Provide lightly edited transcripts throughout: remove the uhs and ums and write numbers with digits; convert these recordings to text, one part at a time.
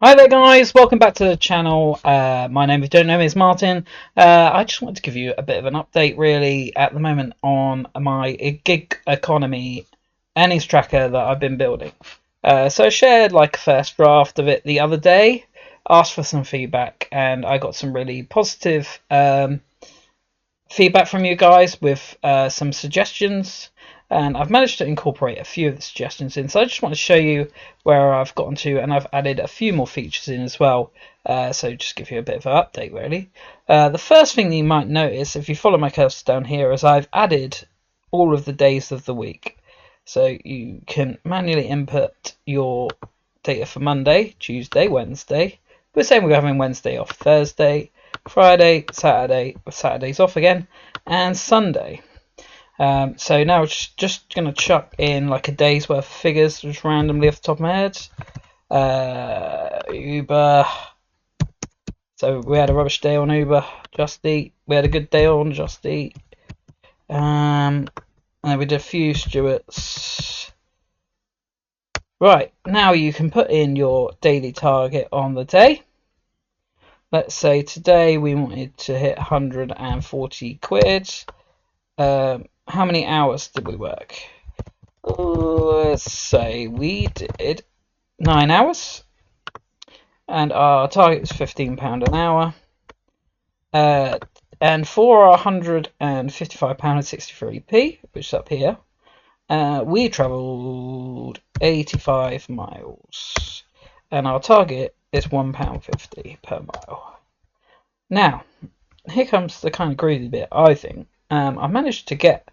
Hi there guys, welcome back to the channel. My name, if you don't know me, is Martin. I just wanted to give you a bit of an update really at the moment on my gig economy earnings tracker that I've been building. So I shared like a first draft of it the other day, asked for some feedback, and I got some really positive feedback from you guys with some suggestions, and I've managed to incorporate a few of the suggestions in. So I just want to show you where I've gotten to, and I've added a few more features in as well. So just give you a bit of an update really. The first thing that you might notice if you follow my cursor down here is I've added all of the days of the week. So you can manually input your data for Monday, Tuesday, Wednesday. We're saying we're having Wednesday off, Thursday, Friday, Saturday, with Saturdays off again, and Sunday. So now it's just going to chuck in like a day's worth of figures just randomly off the top of my head. Uber. So we had a rubbish day on Uber, Just Eat. We had a good day on Just Eat. And we did a few Stewarts. Right, now you can put in your daily target on the day. Let's say today we wanted to hit 140 quid. How many hours did we work? Let's say we did 9 hours. And our target is £15 an hour. And for our £155.63p, which is up here, we travelled 85 miles. And our target is £1.50 per mile. Now, here comes the kind of greedy bit, I think. I managed to get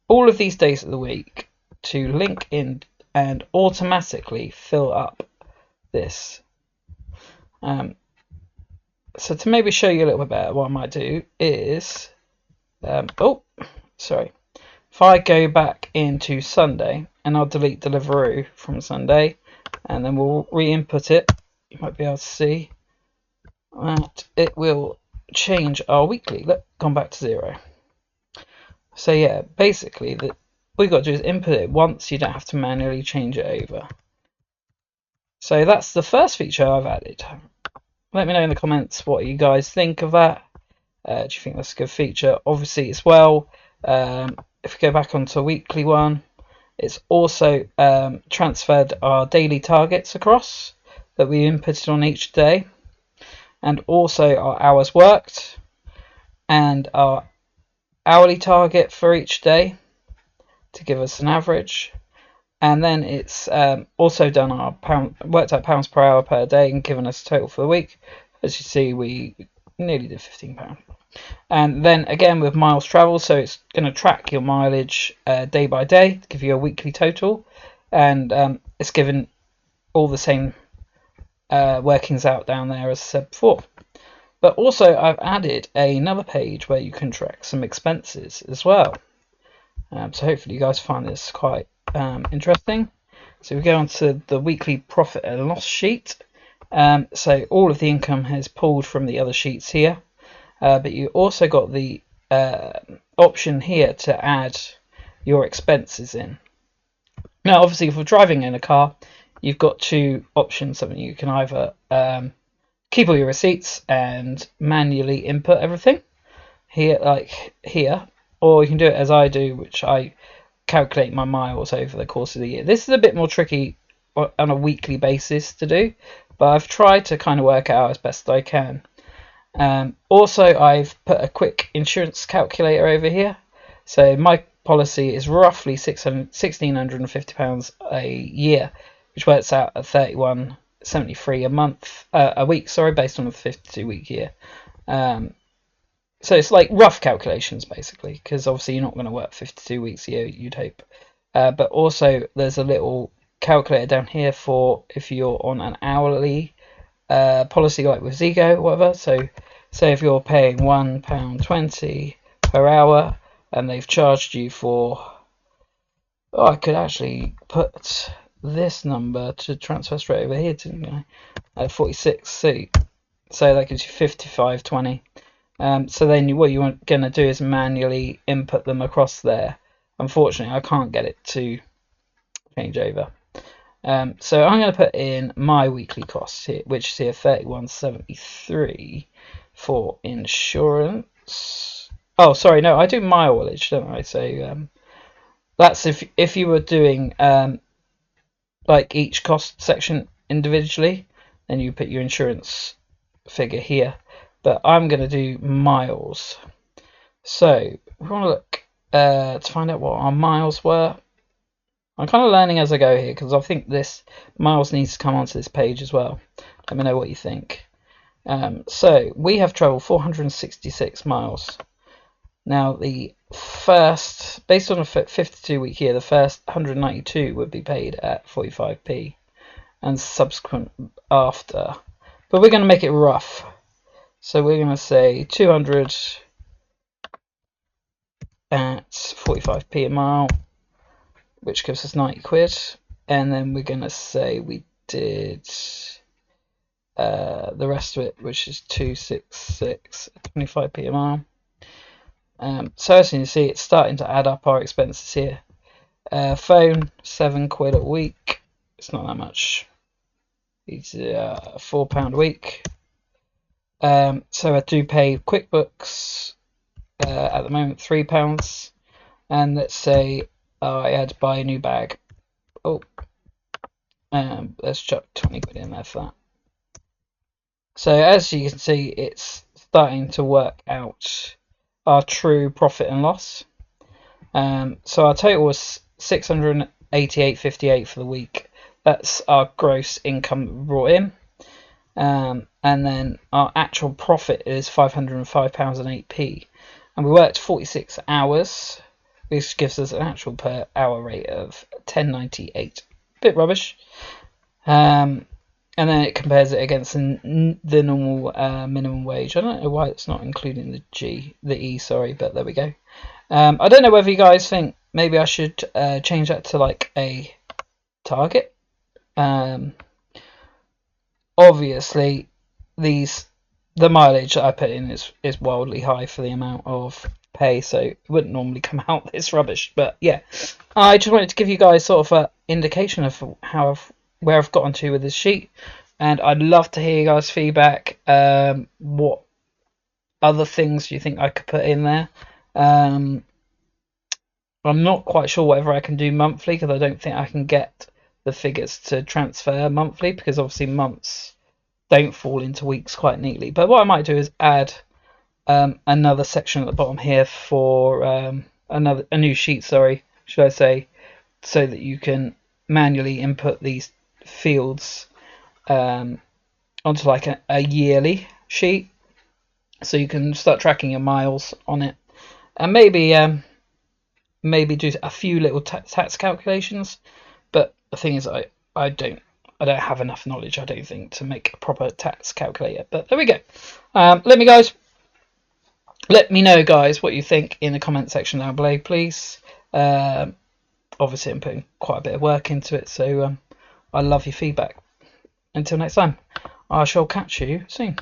all of these days of the week to link in and automatically fill up this. So to maybe show you a little bit better, what I might do is, if I go back into Sunday and I'll delete Deliveroo from Sunday, and then we'll re-input it, you might be able to see that it will change our weekly. Look, gone back to 0. So yeah, basically all you've got to do is input it once, you don't have to manually change it over. So that's the first feature I've added. Let me know in the comments what you guys think of that. Do you think that's a good feature? Obviously as well, if we go back onto a weekly one, it's also transferred our daily targets across that we inputted on each day, and also our hours worked and our hourly target for each day to give us an average. And then it's also done our worked out pounds per hour per day and given us a total for the week. As you see, we nearly did £15. And then again with miles traveled, so it's going to track your mileage day by day to give you a weekly total, and it's given all the same workings out down there as I said before. But also I've added another page where you can track some expenses as well. So hopefully you guys find this quite interesting. So we go on to the weekly profit and loss sheet. So all of the income is pulled from the other sheets here, but you also got the option here to add your expenses in. Now obviously if we're driving in a car, you've got two options. Something you can either keep all your receipts and manually input everything here, like here, or you can do it as I do, which I calculate my miles over the course of the year. This is a bit more tricky on a weekly basis to do, but I've tried to kind of work out as best I can. Also, I've put a quick insurance calculator over here. So my policy is roughly £1,650 a year, which works out at £31.73 a week. Sorry, based on a 52-week year. So it's like rough calculations basically, because obviously you're not going to work 52 weeks a year, you'd hope. But also there's a little calculator down here for if you're on an hourly policy like with Zego or whatever. So say if you're paying £1.20 per hour and they've charged you for, I could actually put this number to transfer straight over here to 46. So that gives you 55.20. So then what you're going to do is manually input them across there. Unfortunately, I can't get it to change over. So I'm going to put in my weekly costs here, which is here 31.73 for insurance. Oh, sorry, no, I do mileage, don't I? So that's if you were doing like each cost section individually, then you put your insurance figure here. But I'm going to do miles. So we want to look to find out what our miles were. I'm kind of learning as I go here because I think this miles needs to come onto this page as well. Let me know what you think. So we have travelled 466 miles. Now the first, based on a 52-week year, the first 192 would be paid at 45p and subsequent after. But we're going to make it rough. So we're going to say 200 at 45p a mile, which gives us 90 quid. And then we're going to say we did the rest of it, which is 266 at 25p a mile. So as you can see, it's starting to add up our expenses here. Phone, 7 quid a week. It's not that much. It's £4 a week. So I do pay QuickBooks at the moment £3. And let's say I had to buy a new bag. Oh, let's chuck 20 quid in there for that. So as you can see, it's starting to work out our true profit and loss. So our total was 688.58 for the week. That's our gross income brought in. And then our actual profit is £505.08. And we worked 46 hours, which gives us an actual per hour rate of 10.98. Bit rubbish. And then it compares it against the normal minimum wage. I don't know why it's not including the E, sorry, but there we go. I don't know whether you guys think maybe I should change that to like a target. Obviously, the mileage that I put in is wildly high for the amount of pay, so it wouldn't normally come out this rubbish. But yeah, I just wanted to give you guys sort of an indication of where I've gotten to with this sheet, and I'd love to hear you guys' feedback. What other things do you think I could put in there? I'm not quite sure whether I can do monthly, because I don't think I can get the figures to transfer monthly, because obviously months don't fall into weeks quite neatly. But what I might do is add another section at the bottom here for a new sheet, sorry, should I say, so that you can manually input these fields onto like a yearly sheet, so you can start tracking your miles on it, and maybe do a few little tax calculations. But the thing is, I don't have enough knowledge, I don't think, to make a proper tax calculator. But there we go. Let me know, guys, what you think in the comment section down below, please. Obviously, I'm putting quite a bit of work into it, so I love your feedback. Until next time, I shall catch you soon.